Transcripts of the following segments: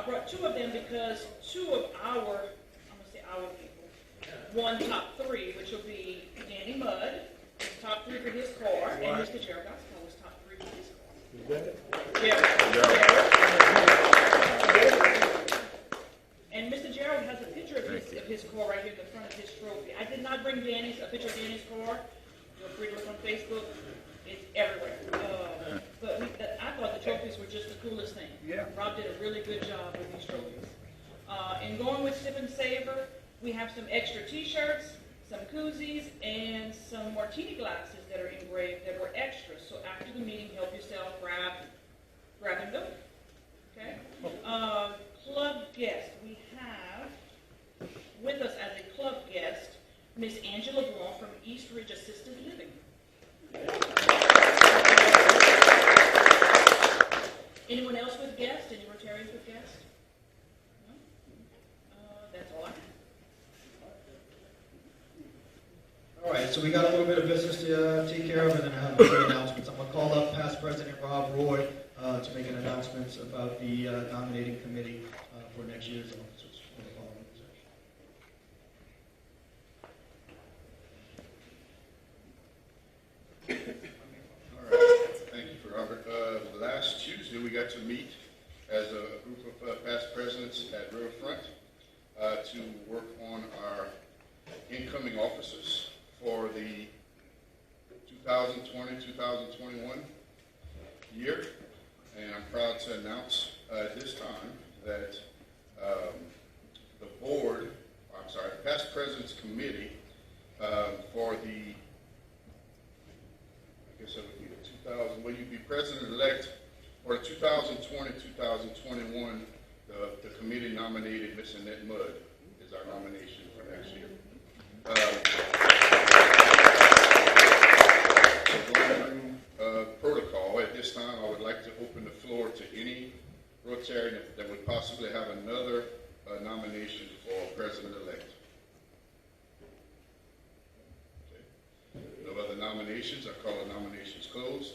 brought two of them because two of our, I'm going to say our people, won top three, which will be Danny Mudd, was top three for his car, and Mr. Gerald Gospel was top three for his car. And Mr. Gerald has a picture of his car right here in the front of his trophy. I did not bring a picture of Danny's car. Feel free to look on Facebook. It's everywhere. But I thought the trophies were just the coolest thing. Yeah. Rob did a really good job with these trophies. And going with Sip and Savor, we have some extra T-shirts, some koozies, and some martini glasses that are engraved that were extra. So after the meeting, help yourself, grab and go. Okay? Club guest. We have with us as a club guest, Miss Angela Braun from East Ridge Assisted Living. Anyone else with guests? Any Rotarians with guests? No? That's all I have. All right, so we got a little bit of business to take care of, and then I have a few announcements. I'm going to call up past President Rob Roy to make an announcement about the nominating committee for next year's officers for the following session. All right, thank you, for Robert. Last Tuesday, we got to meet as a group of past presidents at Riverfront to work on our incoming officers for the 2020-2021 year. And I'm proud to announce at this time that the past presidents committee for the, I guess that would be the 2000, will you be president-elect for the 2020-2021, the committee nominated Ms. Annette Mudd is our nomination for next year. So going through protocol, at this time I would like to open the floor to any Rotarian that would possibly have another nomination for president-elect. Okay. No other nominations. I call the nominations closed.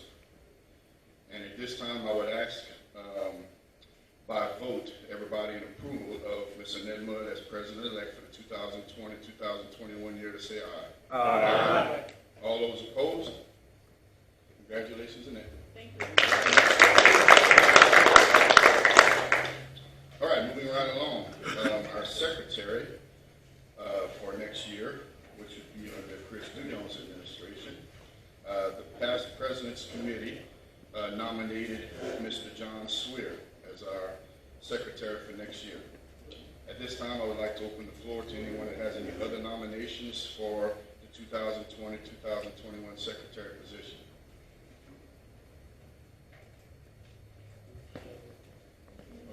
And at this time I would ask by vote everybody in approval of Ms. Annette Mudd as president-elect for the 2020-2021 year to say aye. Aye. All those opposed? Congratulations, Annette. Thank you. All right, moving right along. Our secretary for next year, which would be under Chris Dugnon's administration, the past president's committee nominated Mr. John Swear as our secretary for next year. At this time, I would like to open the floor to anyone that has any other nominations for the 2020-2021 secretary position.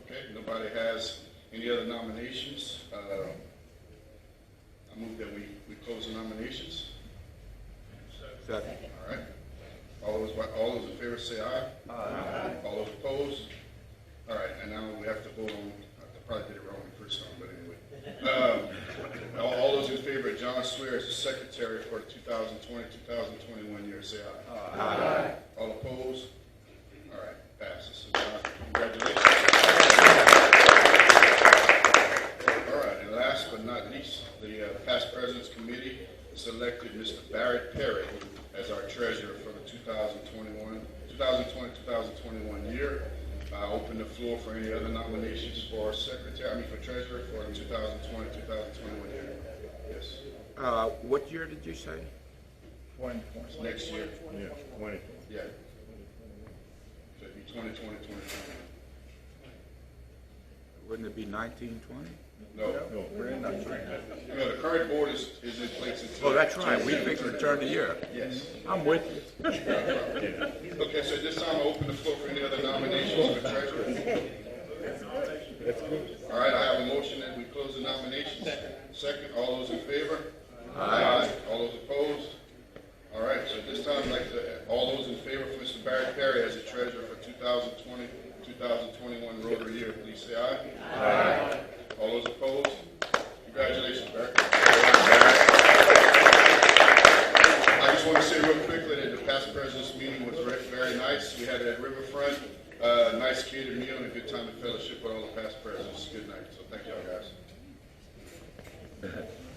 Okay, nobody has any other nominations. I move that we close the nominations. Second. All right. All those in favor say aye. Aye. All those opposed? All right, and now we have to vote on, I probably did it wrong the first time, but anyway. All those in favor of John Swear as the secretary for the 2020-2021 year say aye. Aye. All opposed? All right, passes. So, congratulations. All right, and last but not least, the past president's committee selected Mr. Verret Perry as our treasurer for the 2020-2021 year. I open the floor for any other nominations for treasurer for the 2020-2021 year. Yes. What year did you say? 2020. Next year. Yeah, 2020. Yeah. So it'd be 2020, 2021. Wouldn't it be 1920? No. No, we're in 1920. No, the current board is in place until. Oh, that's right. We fixed to turn the year. Yes. I'm with you. Okay, so at this time I'll open the floor for any other nominations for treasurer. All right, I have a motion that we close the nominations. Second, all those in favor? Aye. All those opposed? All right, so at this time I'd like to, all those in favor for Mr. Verret Perry as the treasurer for 2020-2021 Rotary year, please say aye. Aye. All those opposed? Congratulations, Verret. I just want to say real quickly that the past president's meeting was very nice. We had it at Riverfront, nice catered meal and a good time of fellowship with all the past presidents. good night. So thank y'all guys.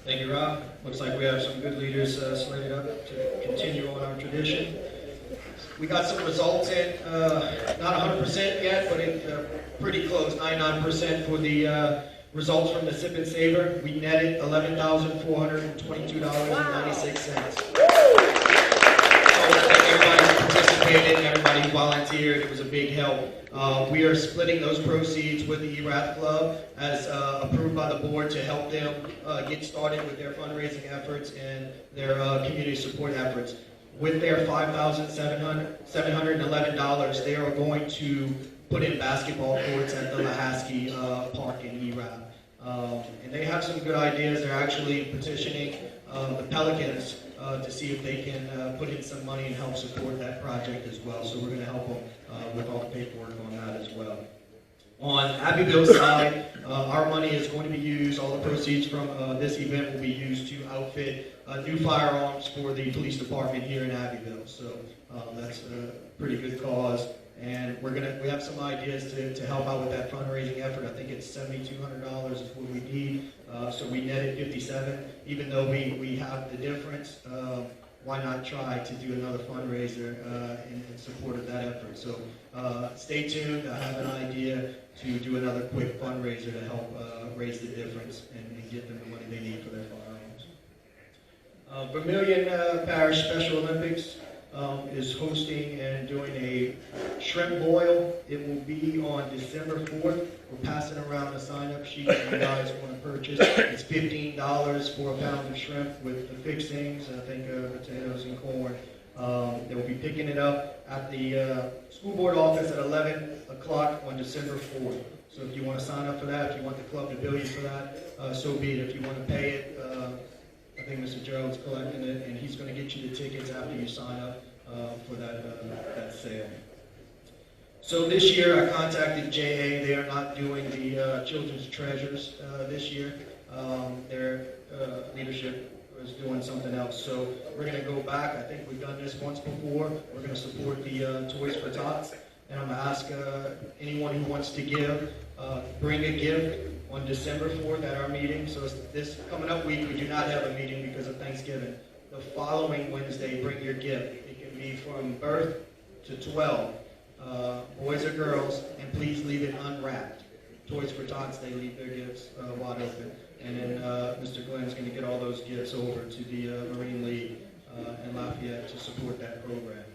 Thank you, Rob. Looks like we have some good leaders slated up to continue on our tradition. We got some results in, not 100% yet, but pretty close, 99% for the results from the Sip and Savor. We netted $11,422.96. Everybody participated, everybody volunteered. It was a big help. We are splitting those proceeds with the ERAF Club as approved by the board to help them get started with their fundraising efforts and their community support efforts. With their $5,711, they are going to put in basketball courts at the Lahaski Park in ERAF. And they have some good ideas. They're actually petitioning the Pelicans to see if they can put in some money and help support that project as well. So we're going to help them with all the paperwork on that as well. On Abbeville's side, our money is going to be used, all the proceeds from this event will be used to outfit new firearms for the police department here in Abbeville. So that's a pretty good cause. And we have some ideas to help out with that fundraising effort. I think it's $7,200 is what we need. So we netted 57. Even though we have the difference, why not try to do another fundraiser in support of that effort? So stay tuned. I have an idea to do another quick fundraiser to help raise the difference and get them the money they need for their firearms. Vermilion Parish Special Olympics is hosting and doing a shrimp boil. It will be on December 4th. We're passing around the sign-up sheet if you guys want to purchase. It's $15 for a pound of shrimp with the fixings, I think potatoes and corn. They'll be picking it up at the school board office at 11 o'clock on December 4th. So if you want to sign up for that, if you want the club to bill you for that, so be it. If you want to pay it, I think Mr. Gerald's collecting it, and he's going to get you the tickets after you sign up for that sale. So this year I contacted JA. They are not doing the Children's Treasures this year. Their leadership is doing something else. So we're going to go back. I think we've done this once before. We're going to support the Toys for Tots. And I'm going to ask anyone who wants to give, bring a gift on December 4th at our meeting. So this coming up week, we do not have a meeting because of Thanksgiving. The following Wednesday, bring your gift. It can be from birth to 12, boys or girls, and please leave it unwrapped. Toys for Tots, they leave their gifts wide open. And then Mr. Glenn's going to get all those gifts over to the Marine League in Lafayette to support that program.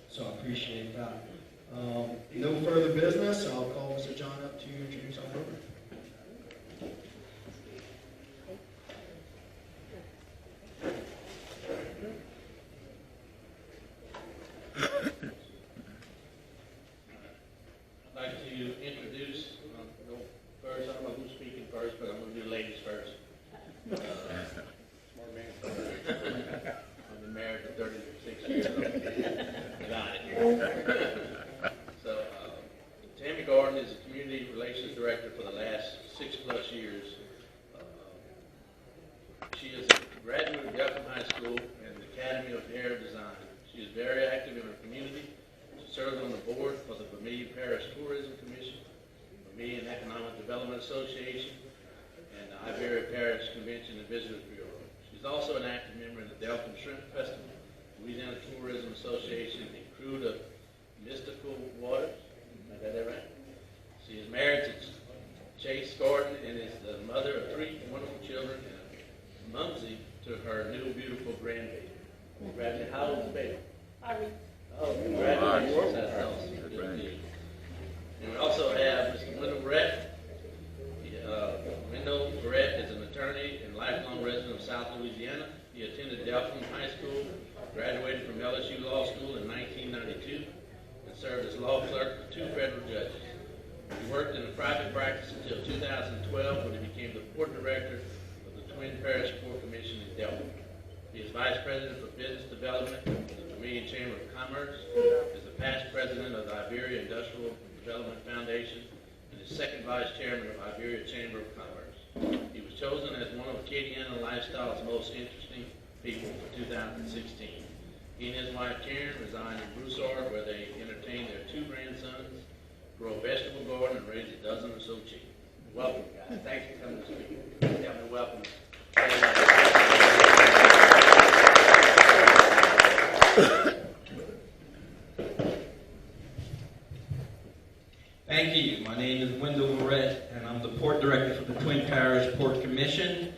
So I appreciate that. No further business. I'll call Mr. John up to introduce our program. I'd like to introduce, go first, I don't know who's speaking first, but I'm going to do ladies first. Smart man. I've been married for 36 years. Got it. So, Tammy Gordon is the Community Relations Director for the last 6+ years. She is a graduate of Delcambre High School and the Academy of Hair Design. She is very active in her community. She serves on the board for the Vermilion Parish Tourism Commission, Vermilion Economic Development Association, and the Iberia Parish Convention and Visitors Bureau. She's also an active member of the Delcambre Shrimp Festival, Louisiana Tourism Association, and crew of Mystical Waters. I got that right? She is married to Chase Gordon and is the mother of 3 wonderful children and a mumsy to her new beautiful grandbaby. Congratulations. How old is the baby? 5 weeks. Oh, congratulations. That's awesome. Good deal. And we also have Mr. Wendell Verret. Wendell Verret is an attorney and lifelong resident of South Louisiana. He attended Delcambre High School, graduated from LSU Law School in 1992, and served as law clerk for 2 federal judges. He worked in a private practice until 2012 when he became the board director of the Twin Parish Court Commission in Delcambre. He is Vice President for Business Development of the Vermilion Chamber of Commerce, is the past President of the Iberia Industrial Development Foundation, and is second Vice Chairman of Iberia Chamber of Commerce. He was chosen as one of Acadiana Lifestyle's most interesting people for 2016. He and his wife Karen reside in Broussard, where they entertain their 2 grandsons, grow a vegetable garden, and raise a dozen or so chickens. Welcome, guys. Thanks for coming to speak. Definitely welcome. Thank you. My name is Wendell Verret, and I'm the Port Director for the Twin Parish Port Commission.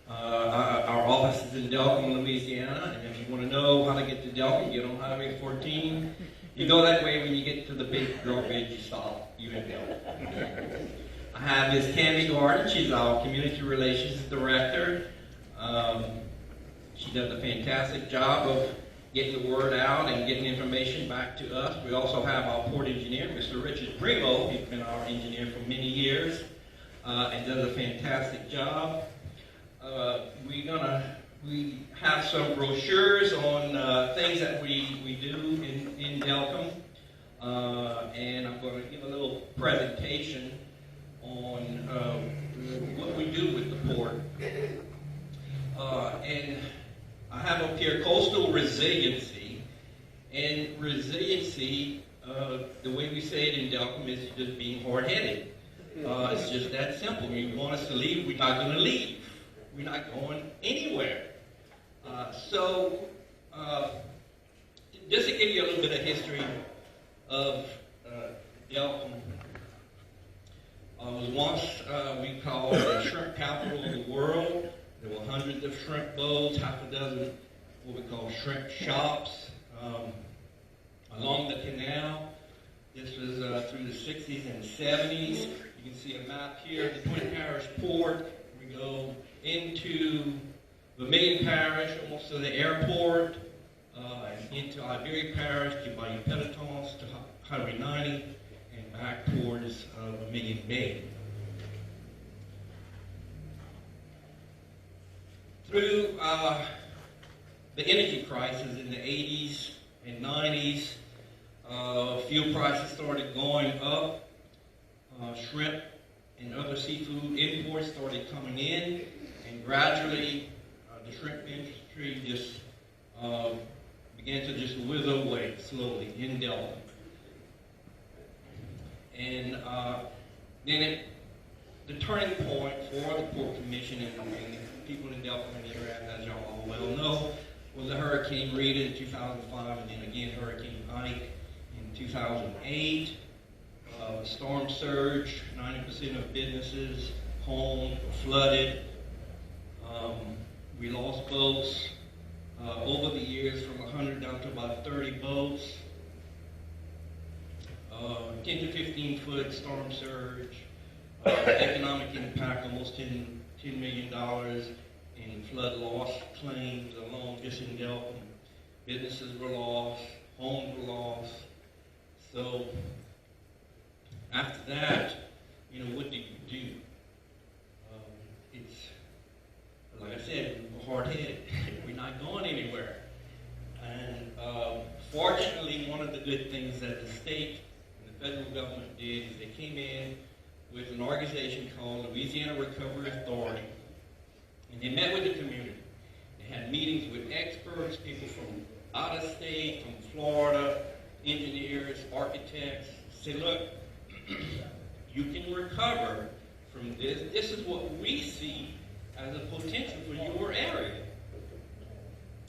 Our office is in Delcambre, Louisiana, and if you want to know how to get to Delcambre, get on Highway 14. You go that way. When you get to the big drawbridge, you stop. You're in Delcambre. I have Ms. Tammy. She's our Community Relations Director. She does a fantastic job of getting the word out and getting information back to us. We also have our port engineer, Mr. Richard Primo. He's been our engineer for many years and does a fantastic job. We have some brochures on things that we do in Delcambre, and I'm going to give a little presentation on what we do with the port. And I have up here coastal resiliency, and resiliency, the way we say it in Delcambre is just being hard-headed. It's just that simple. When you want us to leave, we're not going to leave. We're not going anywhere. Just to give you a little bit of history of Delcambre, was once we called the shrimp capital of the world. There were hundreds of shrimp boats, half a dozen what we call shrimp shops along the canal. This was through the 60s and 70s. You can see a map here of the Twin Parish Port. We go into Vermet Parish, almost to the airport, into Abbeville Parish, to Bayou Penetance, to Highway 90, and back towards Vermilion Bay. Through the energy crisis in the 80s and 90s, fuel prices started going up. Shrimp and other seafood imports started coming in, and gradually the shrimp industry just began to just wither away slowly in Delcambre. And then the turning point for the Port Commission and people in Delcambre and the area, as y'all all well know, was the Hurricane Rita in 2005, and then again Hurricane Ike in 2008. Storm surge, 90% of businesses, homes were flooded. We lost boats over the years from 100 down to about 30 boats. 10 to 15 foot storm surge, economic impact almost $10 million in flood loss claims alone just in Delcambre. Businesses were lost, homes were lost. So after that, what do you do? It's, like I said, we're hard-headed. We're not going anywhere. And fortunately, one of the good things that the state and the federal government did is they came in with an organization called Louisiana Recovery Authority. And they met with the community. They had meetings with experts, people from out of state, from Florida, engineers, architects. Say, look, you can recover from this. This is what we see as a potential for your area.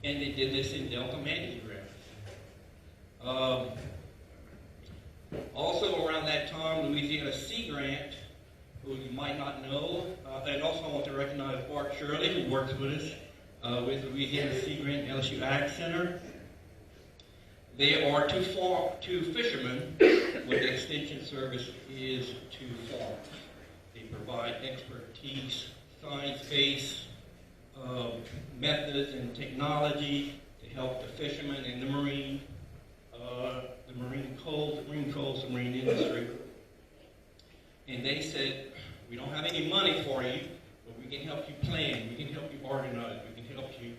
And they did this in Delcambre and Egress. Also around that time, Louisiana Sea Grant, who you might not know, and also I want to recognize Bart Shirley, who works with us with Louisiana Sea Grant and LSU Ag Center. There are two fishermen what the extension service is to farms. They provide expertise, science-based methods and technology to help the fishermen and the marine coast, the marine industry. And they said, we don't have any money for you, but we can help you plan, we can help you organize, we can help you,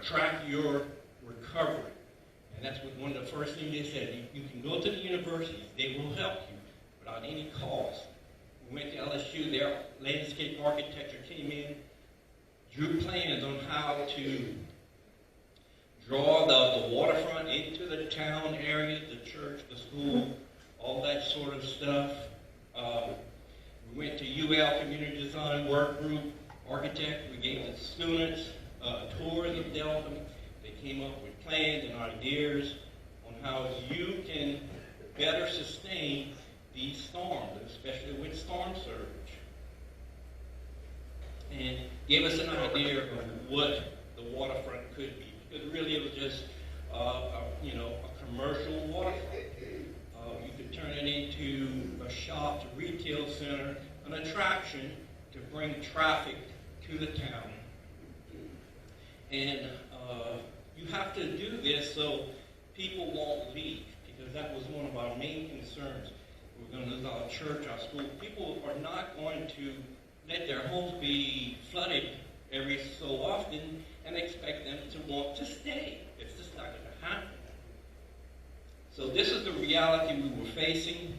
track your recovery. And that's what one of the first things they said. You can go to the universities, they will help you without any cost. We went to LSU, their landscape architecture came in, drew plans on how to draw the waterfront into the town area, the church, the school, all that sort of stuff. We went to UL Community Design Work Group Architect. We gave the students tours of Delcambre. They came up with plans and ideas on how you can better sustain these storms, especially with storm surge. And gave us an idea of what the waterfront could be. Because really it was just a commercial waterfront. You could turn it into a shop, a retail center, an attraction to bring traffic to the town. And you have to do this so people won't leave, because that was one of our main concerns. We're going to lose our church, our school. People are not going to let their homes be flooded every so often and expect them to want to stay. It's just not going to happen. So this is the reality we were facing.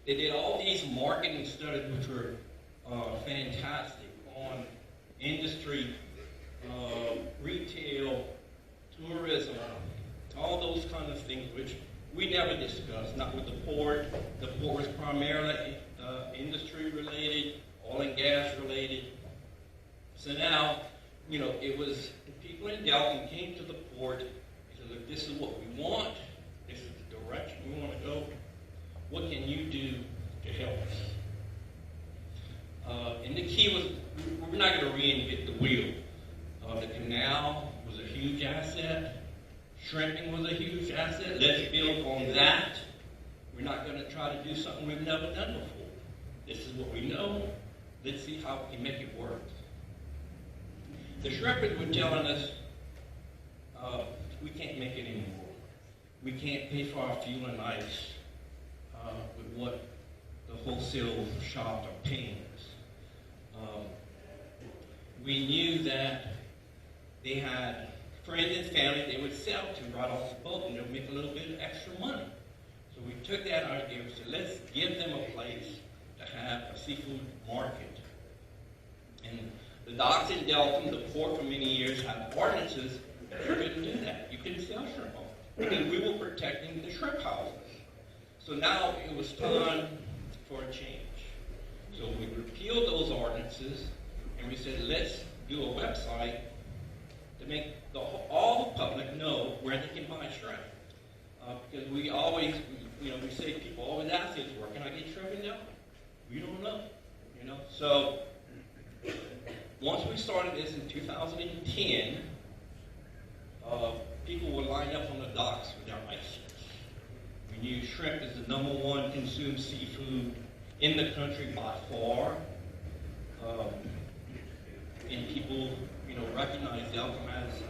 They did all these marketing studies, which were fantastic, on industry, retail, tourism, all those kind of things, which we never discussed, not with the port. The port was primarily industry related, oil and gas related. So now, it was the people in Delcambre came to the port and said, look, this is what we want. This is the direction we want to go. What can you do to help us? And the key was, we're not going to reinvent the wheel. The canal was a huge asset. Shrimping was a huge asset. Let's build on that. We're not going to try to do something we've never done before. This is what we know. Let's see how we can make it work. The shrimpers were telling us, we can't make it anymore. We can't pay for our fuel and ice with what the wholesale shops are paying us. We knew that they had friends and family they would sell to right off the boat, and they'll make a little bit of extra money. So we took that idea and said, let's give them a place to have a seafood market. And the docks in Delcambre, the port for many years, had ordinances that you couldn't do that. You couldn't sell shrimp on it, because we were protecting the shrimp houses. So now it was time for a change. So we repealed those ordinances, and we said, let's do a website to make all the public know where they can buy shrimp. Because we always, we say people always ask us, where can I get shrimp in Delcambre? We don't know, So once we started this in 2010, people would line up on the docks with their license. We knew shrimp is the #1 consumed seafood in the country by far. And people, recognize Delcambre as,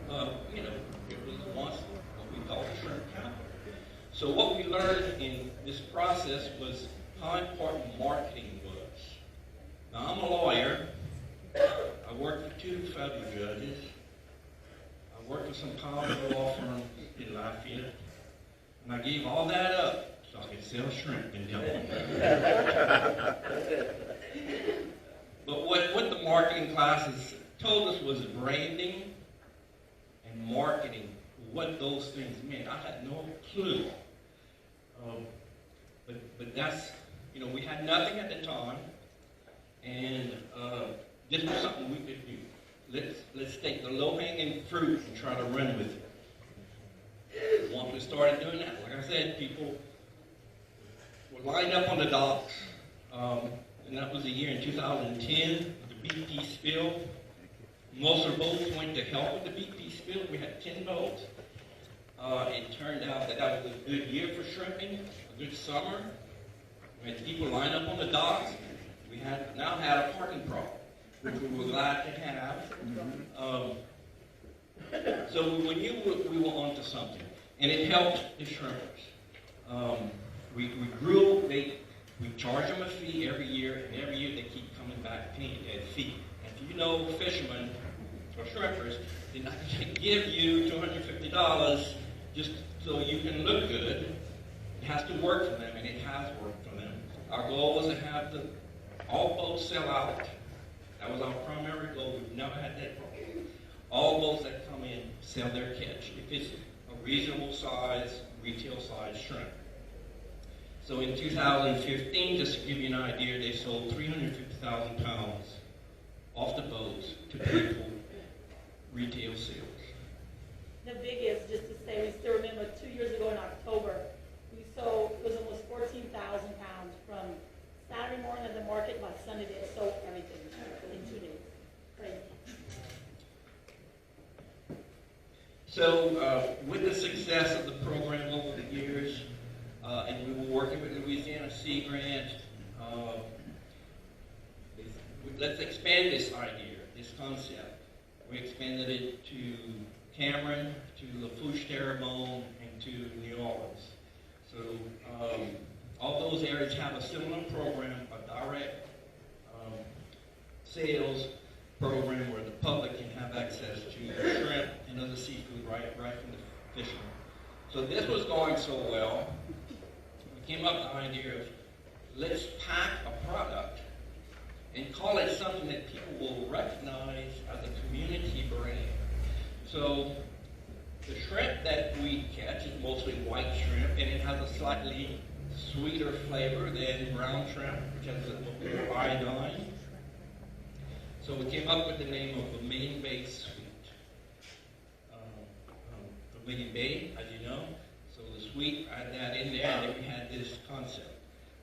it was once what we call shrimp capital. So what we learned in this process was how important marketing was. Now, I'm a lawyer. I worked for 2 federal judges. I worked with some powerful law firms in Lafayette. And I gave all that up so I could sell shrimp in Delcambre. But what the marketing classes told us was branding and marketing, what those things meant. I had no clue. But that's, we had nothing at the time, and this was something we could do. Let's take the low-hanging fruit and try to run with it. Once we started doing that, like I said, people were lined up on the docks, and that was the year in 2010, the BP spill. Most of the boats went to help with the BP spill. We had 10 boats. It turned out that was a good year for shrimping, a good summer. We had people line up on the docks. We now had a parking problem, which we were glad to have. So we knew we were onto something, and it helped the shrimpers. We grew. We charge them a fee every year, and every year they keep coming back paying that fee. And if fishermen or shrimpers, they're not going to give you $250 just so you can look good. It has to work for them, and it has worked for them. Our goal was to have all boats sell out. That was our primary goal. We've never had that problem. All boats that come in sell their catch if it's a reasonable size, retail size shrimp. So in 2015, just to give you an idea, they sold 350,000 pounds off the boats to people, retail sales. The biggest, just to say, we still remember 2 years ago in October, we sold, it was almost 14,000 pounds from Saturday morning at the market, by Sunday they sold everything in 2 days. Crazy. So with the success of the program over the years, and we were working with Louisiana Sea Grant, let's expand this idea, this concept. We expanded it to Cameron, to Lafourche, Terrebonne, and to New Orleans. So all those areas have a similar program, a direct sales program where the public can have access to shrimp and other seafood right from the fishermen. So this was going so well, we came up with the idea of let's pack a product and call it something that people will recognize as a community brand. So the shrimp that we catch is mostly white shrimp, and it has a slightly sweeter flavor than brown shrimp, which has a little more iodine. So we came up with the name of Vermilion Bay Sweet. Vermilion Bay, as you know. So the sweet, add that in there, and then we had this concept.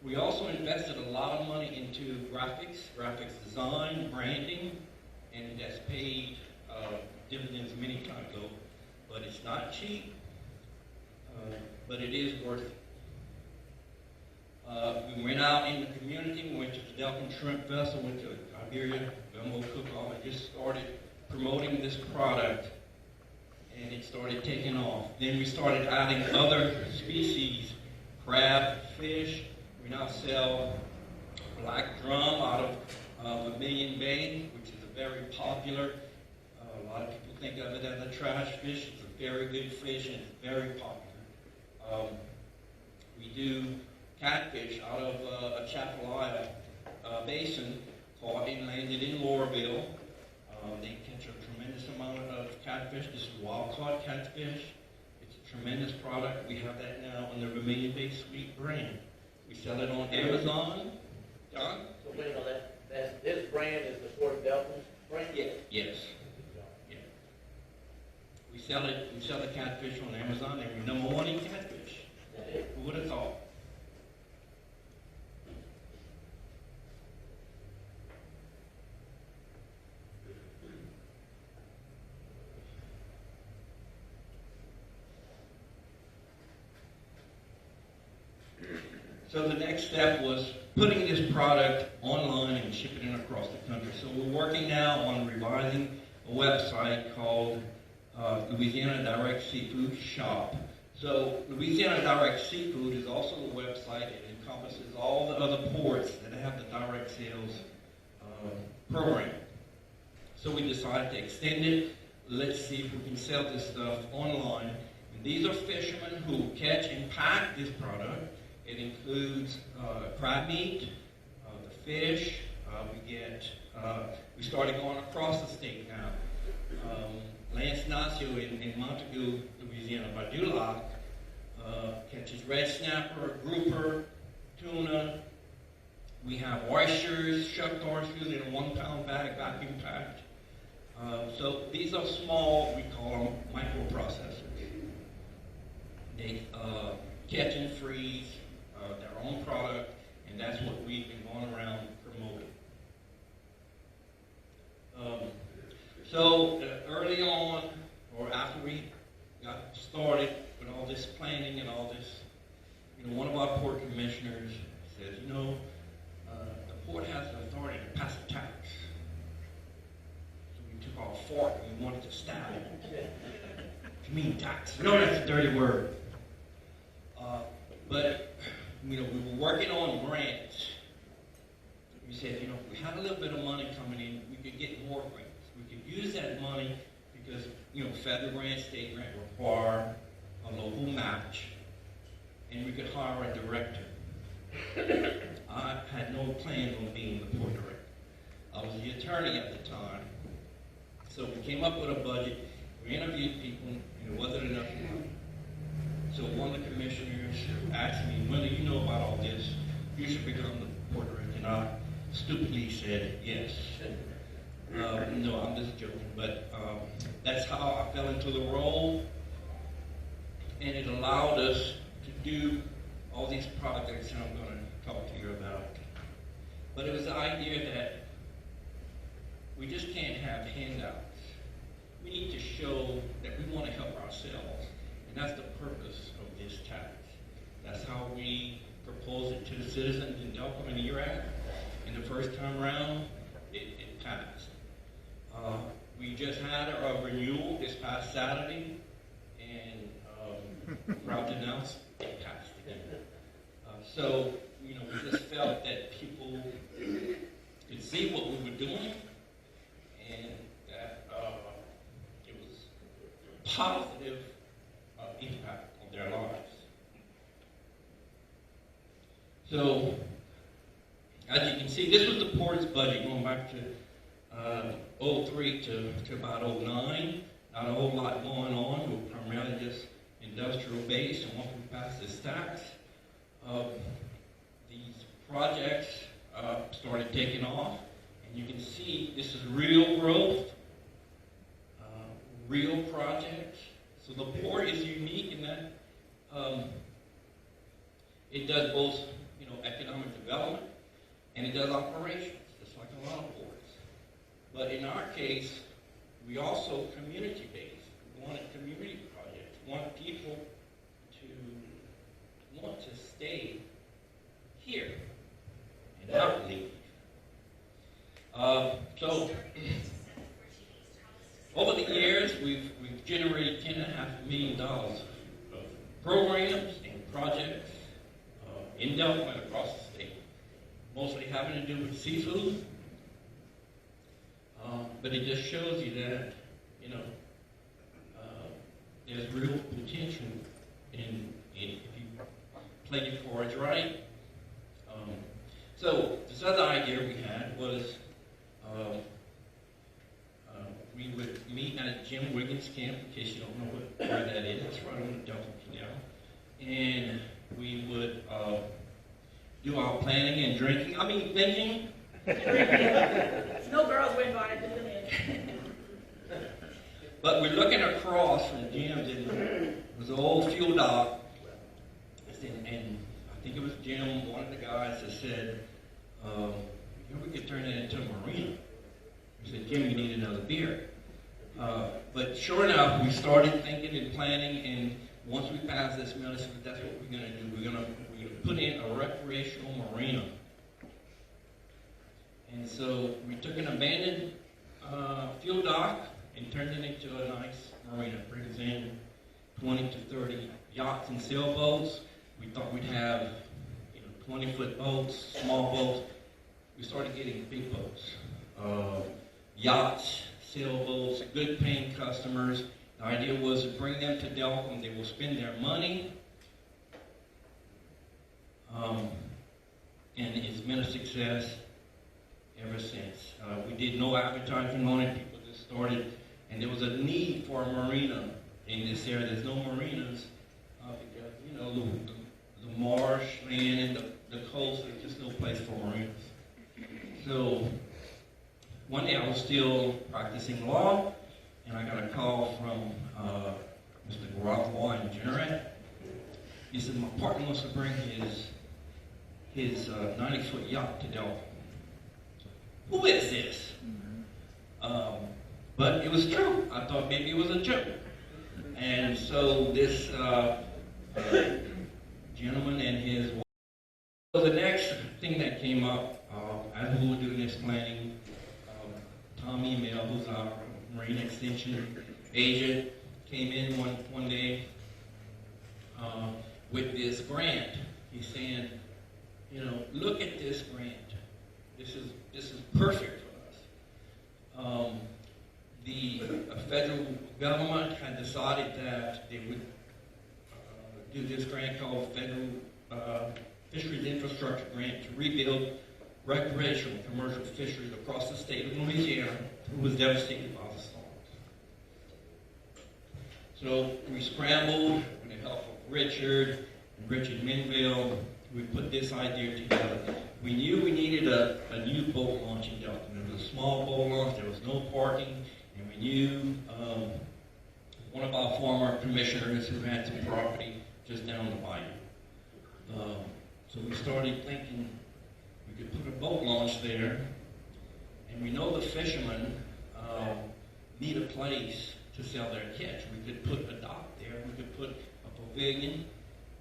We also invested a lot of money into graphics design, branding, and that's paid dividends many times over. But it's not cheap, but it is worth it. We went out in the community, we went to the Delcambre Shrimp Festival, went to Iberia, Gumbo Cook-Off, and just started promoting this product, and it started taking off. Then we started adding other species, crab, fish. We now sell black drum out of Vermilion Bay, which is a very popular. A lot of people think of it as a trash fish. It's a very good fish and it's very popular. We do catfish out of a Chapalaya basin caught and landed in Laurelville. They catch a tremendous amount of catfish. This is wild-caught catfish. It's a tremendous product. We have that now on the Vermilion Bay Sweet brand. We sell it on Amazon. John? So wait on that. This brand is the Fort Delcambre brand? Yes. Yeah. We sell the catfish on Amazon, and we're #1 in catfish. Who would have thought? So the next step was putting this product online and shipping it across the country. So we're working now on revising a website called Louisiana Direct Seafood Shop. So Louisiana Direct Seafood is also a website that encompasses all the other ports that have the direct sales program. So we decided to extend it. Let's see if we can sell this stuff online. And these are fishermen who catch and pack this product. It includes crab meat, the fish. We started going across the state now. Lance Nacio in Montague, Louisiana, by Duloc, catches red snapper, grouper, tuna. We have oysters, shucked oysters in a 1-pound bag, vacuum packed. So these are small, we call them microprocessors. They catch and freeze their own product, and that's what we've been going around promoting. So early on, or after we got started with all this planning and all this, one of our port commissioners says, the port has the authority to pass a tax. So we took our fork and we wanted to stab it. What do you mean tax? No, that's a dirty word. But we were working on grants. We said, if we had a little bit of money coming in, we could get more grants. We could use that money because, federal grant, state grant require a local match, and we could hire a director. I had no plans on being the port director. I was the attorney at the time. So we came up with a budget. We interviewed people, and there wasn't enough money. So one of the commissioners asked me, "Wendell, you know about all this. You should become the board director." And I stupidly said yes. No, I'm just joking. But that's how I fell into the role, and it allowed us to do all these projects that I'm going to talk to you about. But it was the idea that we just can't have handouts. We need to show that we want to help ourselves, and that's the purpose of this tax. That's how we proposed it to the citizens in Delcambre and Verret. And the first time around, it passed. We just had a renewal this past Saturday, and proud to announce it passed again. So, you know, we just felt that people could see what we were doing, and that it was a positive impact on their lives. So, as you can see, this was the port's budget going back to 03 to about 09. Not a whole lot going on. We were primarily just industrial based, and once we passed this tax, these projects started taking off, and you can see this is real growth, real projects. So the port is unique in that it does both, you know, economic development, and it does operations, just like a lot of ports. But in our case, we also community-based. We wanted community projects. We want people to want to stay here and not leave. So over the years, we've generated $10.5 million of programs and projects in Delcambre and across the state, mostly having to do with seafood. But it just shows you that, you know, there's real potential in if you play your cards right. So this other idea we had was we would meet at Jim Wiggins Camp, in case you don't know where that is. It's right on the Delcambre Canal. And we would do our planning and drinking. I mean, thinking. No girls were invited to the men. But we're looking across from Jim's, and it was an old fuel dock. And I think it was Jim, one of the guys, that said, you know, we could turn that into a marina. We said, Jim, you need another beer. But sure enough, we started thinking and planning, and once we passed this mill, that's what we're going to do. We're going to put in a recreational marina. And so we took an abandoned fuel dock and turned it into a nice marina. It brings in 20 to 30 yachts and sailboats. We thought we'd have, you know, 20-foot boats, small boats. We started getting big boats, yachts, sailboats, good paying customers. The idea was to bring them to Delcambre. They will spend their money, and it's been a success ever since. We did no advertising on it. People just started, and there was a need for a marina in this area. There's no marinas because, you know, the marsh land and the coast, there's just no place for marinas. So one day I was still practicing law, and I got a call from Mr. Verret in Verret. He said, my partner wants to bring his 90-foot yacht to Delcambre. Who is this? But it was true. I thought maybe it was a joke. And so this gentleman and his wife. So the next thing that came up, as we were doing this planning, Tammy, who's our Marine Extension agent, came in one day with this grant. He's saying, you know, look at this grant. This is perfect for us. The federal government had decided that they would do this grant called Federal Fisheries Infrastructure Grant to rebuild recreational commercial fisheries across the state of Louisiana, who was devastated by the storms. So we scrambled with the help of Richard Minville, we put this idea together. We knew we needed a new boat launch in Delcambre. It was a small boat launch, there was no parking, and we knew one of our former commissioners who had some property just down the bayou. So we started thinking we could put a boat launch there, and we know the fishermen need a place to sell their catch. We could put a dock there, we could put a pavilion,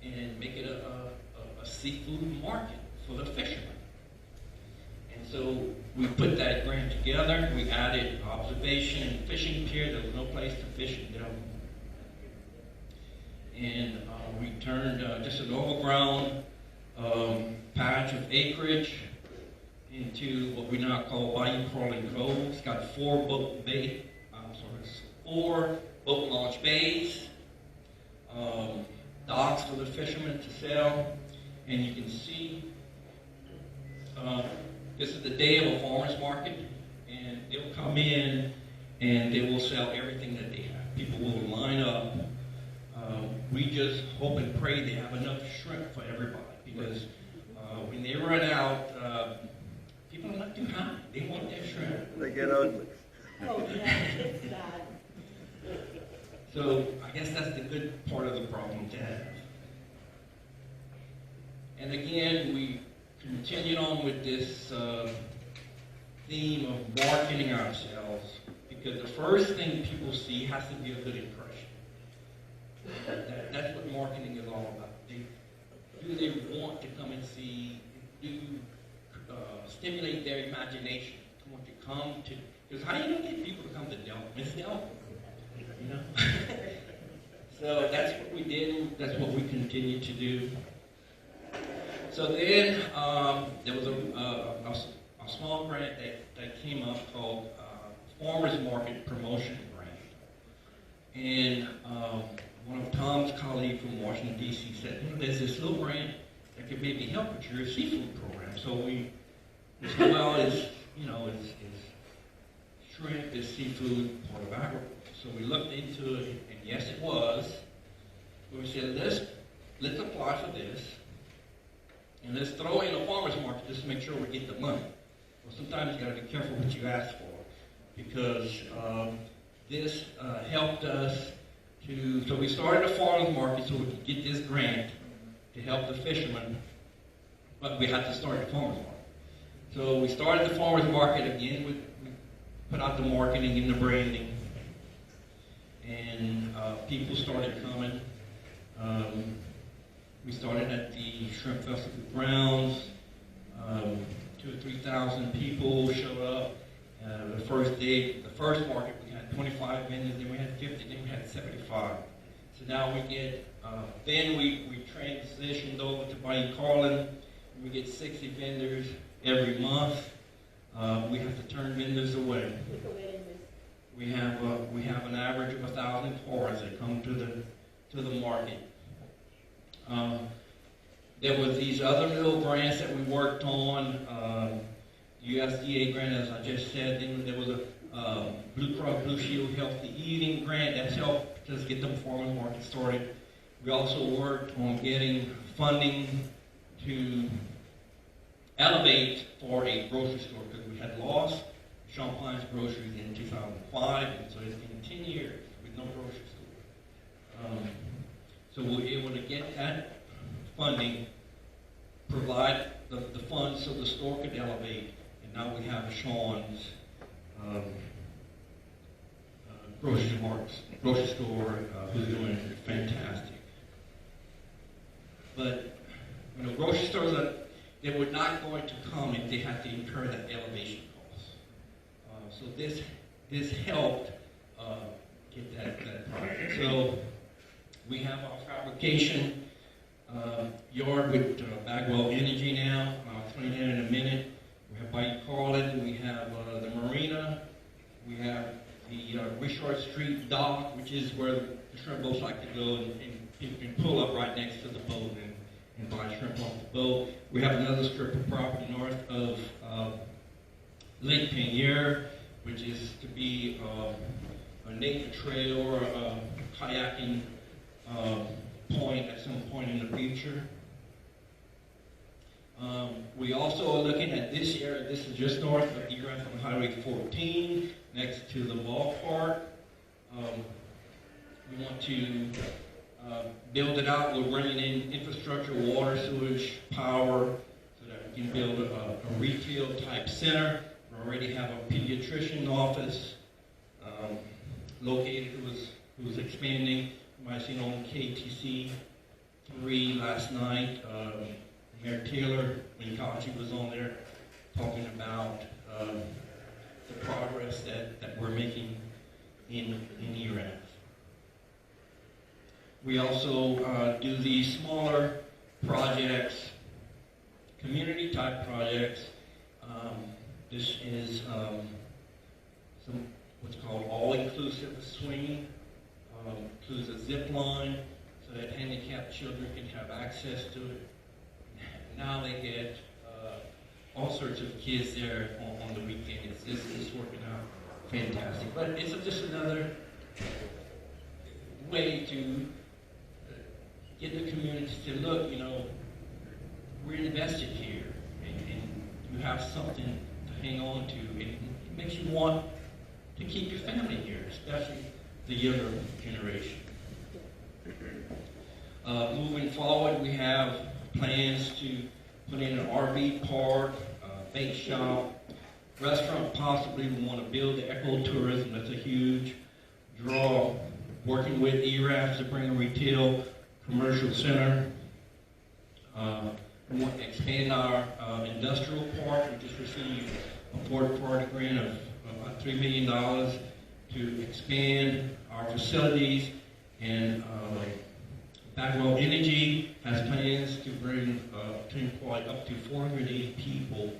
and make it a seafood market for the fishermen. And so we put that grant together. We added observation and fishing pier. There was no place to fish in Delcambre. And we turned just an overgrown patch of acreage into what we now call Bayou Crawling Cove. It's got four boat launch bays, docks for the fishermen to sell, and you can see this is the day of a farmer's market, and they'll come in and they will sell everything that they have. People will line up. We just hope and pray they have enough shrimp for everybody, because when they run out, people are not too happy. They want their shrimp. They get ugly. Oh, yeah, it's bad. So I guess that's the good part of the problem to have. And again, we continued on with this theme of marketing ourselves, because the first thing people see has to be a good impression. That's what marketing is all about. Do they want to come and see? Do you stimulate their imagination? To want to come to? Because how do you get people to come to Delcambre? It's Delcambre, you know. So that's what we did. That's what we continue to do. So then there was a small grant that came up called Farmers Market Promotion Grant, and one of Tom's colleagues from Washington, D.C. said, there's this little grant that could maybe help with your seafood program. So we said, well, is shrimp, is seafood part of agriculture? So we looked into it, and yes, it was. We said, let's apply for this, and let's throw in a farmer's market just to make sure we get the money. Well, sometimes you got to be careful what you ask for, because this helped us so we started a farmer's market so we could get this grant to help the fishermen, but we had to start the farmer's market. So we started the farmer's market again. We put out the marketing and the branding, and people started coming. We started at the Shrimp Festival grounds. 2,000 or 3,000 people showed up. The first day, the first market, we had 25 vendors, then we had 50, then we had 75. So now we get, then we transitioned over to Bayou Carlin, and we get 60 vendors every month. We have to turn vendors away. We have an average of 1,000 cars that come to the market. There was these other little grants that we worked on. USDA grant, as I just said. Then there was a Blue Cross Blue Shield Healthy Eating grant that's helped us get them farmers market started. We also worked on getting funding to elevate for a grocery store, because we had lost Champlain's groceries in 2005, and so it's been 10 years with no grocery store. So we were able to get that funding, provide the funds so the store could elevate, and now we have Sean's grocery store who's doing fantastic. But grocery stores they were not going to come if they had to incur that elevation cost. So this helped get that project. So we have our fabrication yard with Bagwell Energy now. I'll explain that in a minute. We have Bayou Carlin, we have the marina, we have the Richard Street dock, which is where the shrimp boats like to go, and people can pull up right next to the boat and buy shrimp off the boat. We have another strip of property north of Lake Panier, which is to be a nature trail or a kayaking point at some point in the future. We also are looking at this area. This is just north of Erath on Highway 14, next to the ballpark. We want to build it out. We're running in infrastructure, water, sewage, power, so that we can build a retail type center. We already have a pediatrician office located who's expanding. You might have seen on KTC 3 last night. Mayor Taylor, when Kachi was on there, talking about the progress that we're making in Erath. We also do these smaller projects, community type projects. This is some what's called all-inclusive swinging. Includes a zip line so that handicapped children can have access to it. Now they get all sorts of kids there on the weekend. It's working out fantastic. But it's just another way to get the community to look, you know, we're invested here, and you have something to hang on to, and it makes you want to keep your family here, especially the younger generation. Moving forward, we have plans to put in an RV park, bake shop, restaurant possibly. We want to build the ecotourism. That's a huge draw. Working with ERAF to bring a retail commercial center. We want to expand our industrial park. We just received a Ford Park grant of about $3 million to expand our facilities, and Backwell Energy has plans to bring to employ up to 480 people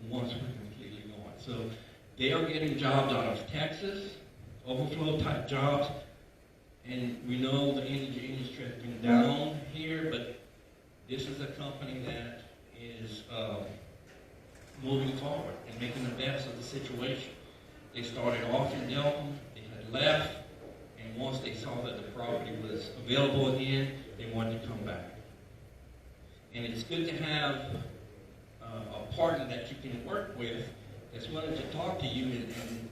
once we're completely gone. So they are getting jobs out of Texas, overflow type jobs, and we know the energy industry has been down here, but this is a company that is moving forward and making the best of the situation. They started off in Delcambre, they had left, and once they saw that the property was available again, they wanted to come back. And it's good to have a partner that you can work with that's willing to talk to you and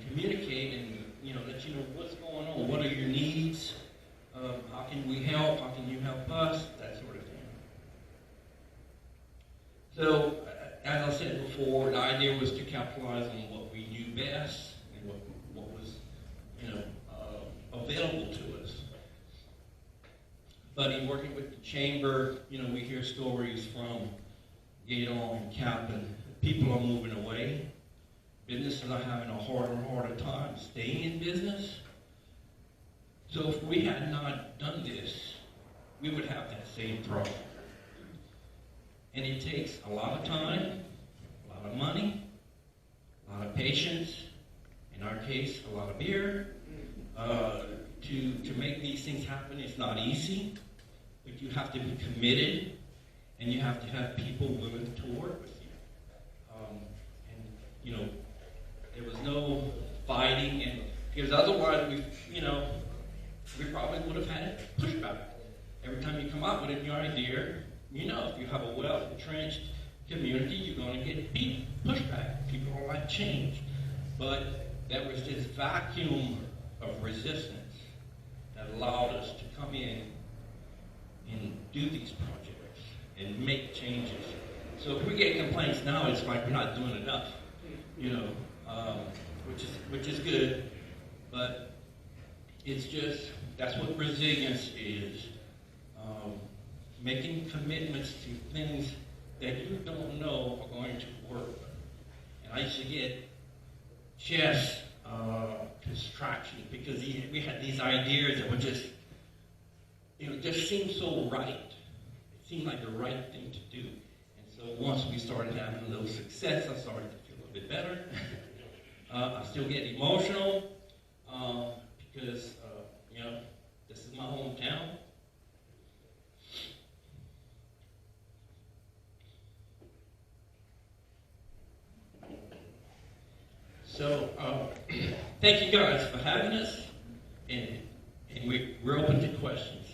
communicate and, you know, let you know what's going on, what are your needs, how can we help, how can you help us, that sort of thing. So, as I said before, the idea was to capitalize on what we knew best and what was, you know, available to us. But in working with the chamber, you know, we hear stories from Gaydon and Kaplan. People are moving away. Businesses are having a harder and harder time staying in business. So if we had not done this, we would have that same problem. And it takes a lot of time, a lot of money, a lot of patience, in our case, a lot of beer, to make these things happen. It's not easy, but you have to be committed, and you have to have people willing to work with you. And, you know, there was no fighting, and because otherwise we probably would have had pushback. Every time you come up with a new idea, you know, if you have a well-entrenched community, you're going to get pushback. People don't like change. But there was this vacuum of resistance that allowed us to come in and do these projects and make changes. So if we get complaints now, it's like we're not doing enough, you know, which is good, but it's just, that's what resilience is. Making commitments to things that you don't know are going to work. And I used to get chest distraction because we had these ideas that were just, you know, just seemed so right. It seemed like the right thing to do. And so once we started having a little success, I started to feel a little bit better. I still get emotional because, you know, this is my hometown. So, thank you guys for having us, and we're open to questions.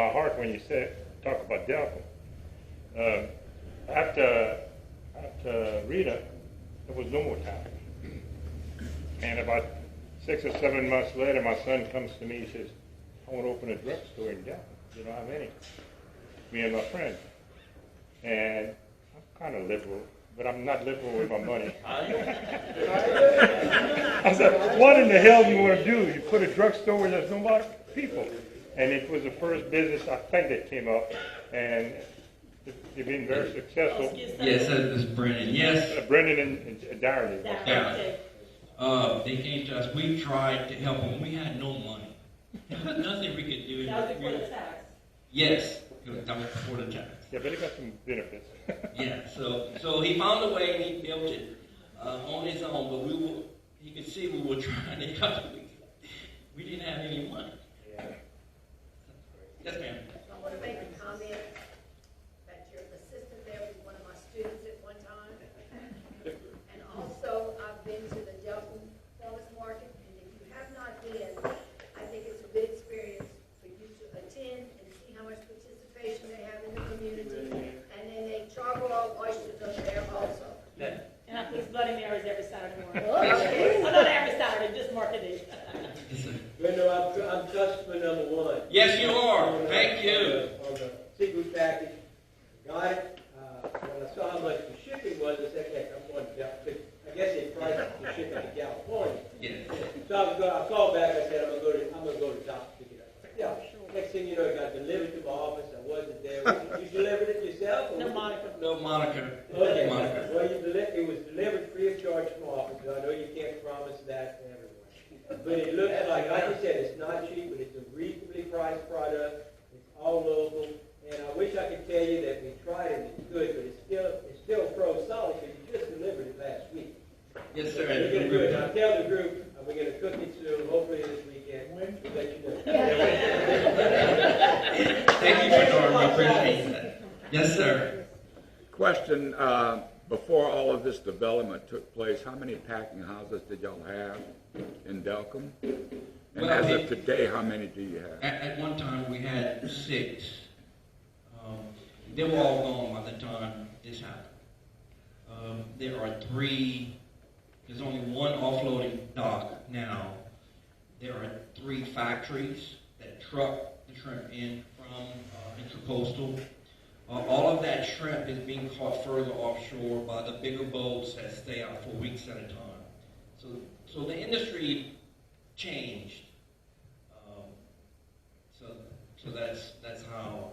my heart when you talk about Delcambre. After Rita, there was no more time. And about 6 or 7 months later, my son comes to me, he says, I want to open a drugstore in Delcambre. You don't have any. Me and my friend. And I'm kind of liberal, but I'm not liberal with my money. I said, what in the hell do you want to do? You put a drugstore where there's no lot of people. And it was the first business, I think, that came up. And they've been very successful. Yes, that's Brennan. Yes. Brendan and Darren. Yeah. They came to us. We tried to help them. We had no money. There was nothing we could do. That was before the tax. Yes, that was before the tax. Yeah, but it got some benefits. Yeah, so he found a way and he built it on his own, but he could see we were trying to help him. We didn't have any money. Yeah. Yes, ma'am. I want to make a comment that your assistant there was one of my students at one time. And also, I've been to the Delcambre Farmers Market, and if you have not been, I think it's a good experience for you to attend and see how much participation they have in the community. And then they charbroil oysters up there also. And I think Bloody Marys every Saturday morning. Okay. Well, not every Saturday, just market days. Wendell, I'm customer number 1. Yes, you are. Thank you. On the seafood package. Got it. When I saw how much the shipping was, I said, heck, I'm going to I guess they priced the shipping to California. Yes. So I called back, I said, I'm going to go to Top to pick it up. Yeah. Next thing you know, it got delivered to my office. I wasn't there. You delivered it yourself? No moniker. No moniker. Okay. Moniker. Well, it was delivered free of charge from my office. So I know you can't promise that to everyone. But it looks like I said, it's not cheap, but it's a reasonably priced product. It's all local. And I wish I could tell you that we tried it and it's good, but it's still froze solid because you just delivered it last week. Yes, sir. We're going to do it. I'll tell the group, we're going to cook it soon, hopefully this weekend. We'll let you know. Thank you for Norm. We appreciate that. Yes, sir. Question, before all of this development took place, how many packing houses did y'all have in Delcambre? And Well, as of today, how many do you have? At one time, we had 6. They were all gone by the time this happened. There are 3. There's only 1 offloading dock now. There are 3 factories that truck the shrimp in from Intracoastal. All of that shrimp is being caught further offshore by the bigger boats that stay out for weeks at a time. So the industry changed. So that's how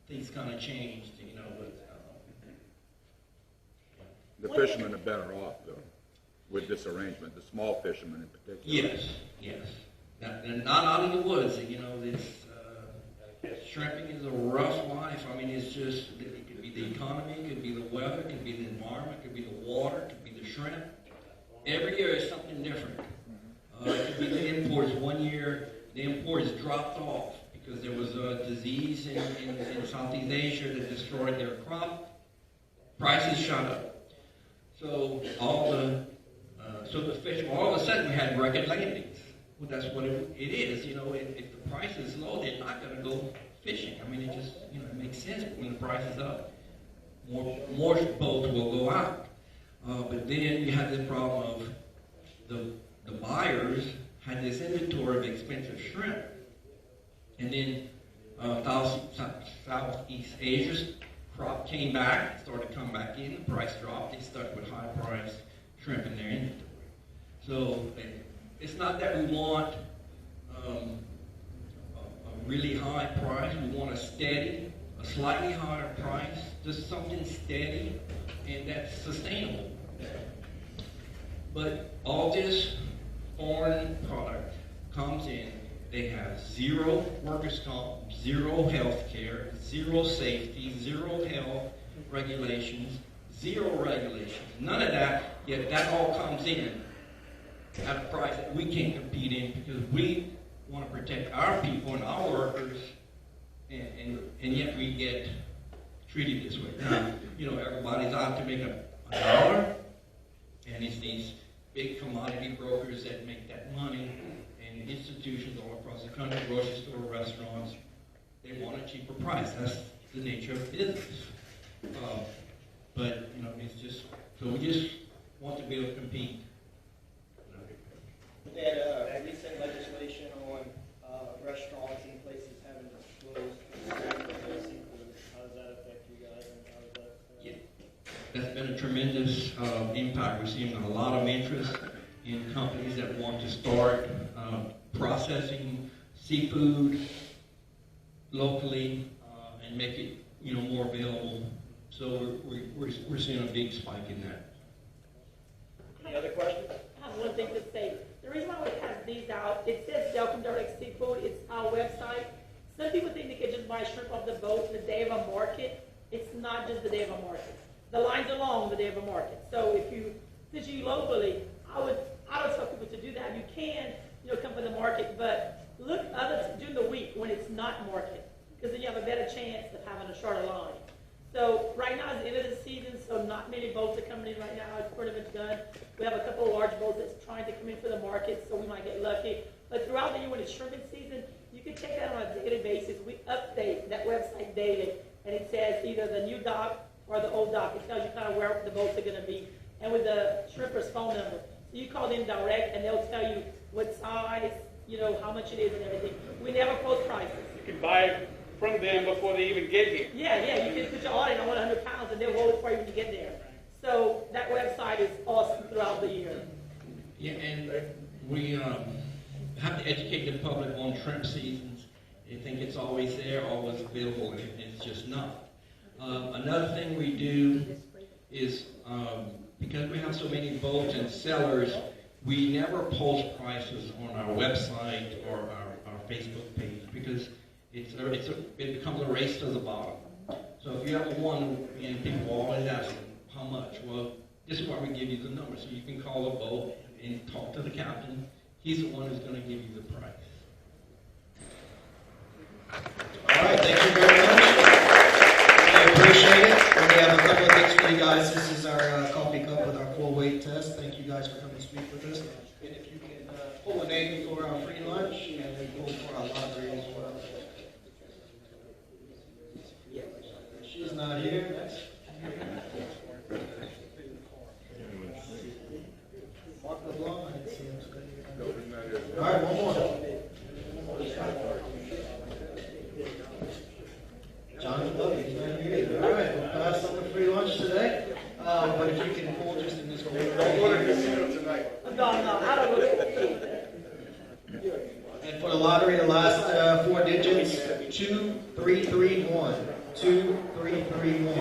things kind of changed, you know. The fishermen are better off, though, with this arrangement, the small fishermen in particular. Yes. They're not out in the woods, you know. This shrimping is a rough life. I mean, it's just, it could be the economy, it could be the weather, it could be the environment, it could be the water, it could be the shrimp. Every year is something different. It could be the imports. One year, the imports dropped off because there was a disease in Southeast Asia that destroyed their crop. Prices shot up. So all of a sudden we had record landings. Well, that's what it is. You know, if the price is low, they're not going to go fishing. I mean, it just, you know, it makes sense. But when the price is up, more boats will go out. But then you have this problem of the buyers had this inventory of expensive shrimp, and then Southeast Asia's crop came back, started to come back in, the price dropped, they stuck with high-priced shrimp in their inventory. So it's not that we want a really high price, we want a slightly higher price, just something steady and that's sustainable. But all this foreign product comes in, they have 0 workers' comp, 0 health care, 0 safety, 0 health regulations, 0 regulations, none of that, yet that all comes in at a price that we can't compete in because we want to protect our people and our workers, and yet we get treated this way. Now, you know, everybody's out to make a dollar, and it's these big commodity brokers that make that money, and institutions all across the country, grocery store, restaurants, they want a cheaper price. That's the nature of business. But, you know, it's just, so we just want to be able to compete. That recent legislation on restaurants and places having to disclose their seafood, how does that affect you guys, and how does that? Yeah. That's been a tremendous impact. We're seeing a lot of interest in companies that want to start processing seafood locally and make it, you know, more available. So we're seeing a big spike in that. Any other questions? I have one thing to say. The reason why we have these out, it says Delcambre Direct Seafood, it's our website. Some people think they can just buy shrimp off the boat the day of a market. It's not just the day of a market. The lines are long the day of a market. So if you, since you locally, I would tell people to do that. You can, you know, come for the market, but look during the week when it's not market, because then you have a better chance of having a shorter line. So right now is the end of the season, so not many boats are coming in right now. It's pretty much done. We have a couple of large boats that's trying to come in for the market, so we might get lucky. But throughout the year when it's shrimping season, you can check that on a daily basis. We update that website daily, and it says either the new dock or the old dock. It tells you kind of where the boats are going to be. And with the shrimper's phone number. So you call them direct, and they'll tell you what size, you know, how much it is and everything. We never post prices. You can buy it from them before they even get here. Yeah, you can put your order in on 100 pounds, and they'll roll it for you when you get there. So that website is awesome throughout the year. Yeah, and we have to educate the public on shrimp seasons. They think it's always there, always available, and it's just not. Another thing we do is, because we have so many boats and sellers, we never post prices on our website or our Facebook page, because it becomes a race to the bottom. So if you have one, and people always ask how much, well, this is why we give you the number, so you can call the boat and talk to the captain. He's the one who's going to give you the price. All right, thank you very much. I appreciate it. And we have a couple of things for you guys. This is our coffee cup with our full weight test. Thank you guys for coming to speak with us. And if you can pull a name for our free lunch, and then pull for our lottery as well. She's not here. Next. Mark LeBlanc, I didn't see him. All right, one more. Jonathan Logan, he's not here either. All right, we'll pass on the free lunch today. But if you can pull just in this corner. No, I don't go. And for the lottery, the last four digits, 2331. 2331.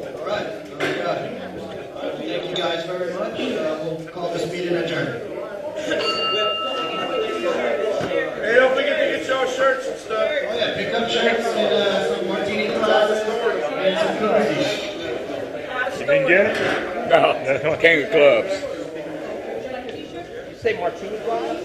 All right, very good. Thank you guys very much. We'll call this meeting adjourned. Hey, don't forget to get your shirts and stuff. Oh yeah, pick up shirts and some martini glasses and some cookies. You didn't get it? No, King of Clubs. You say martini glass?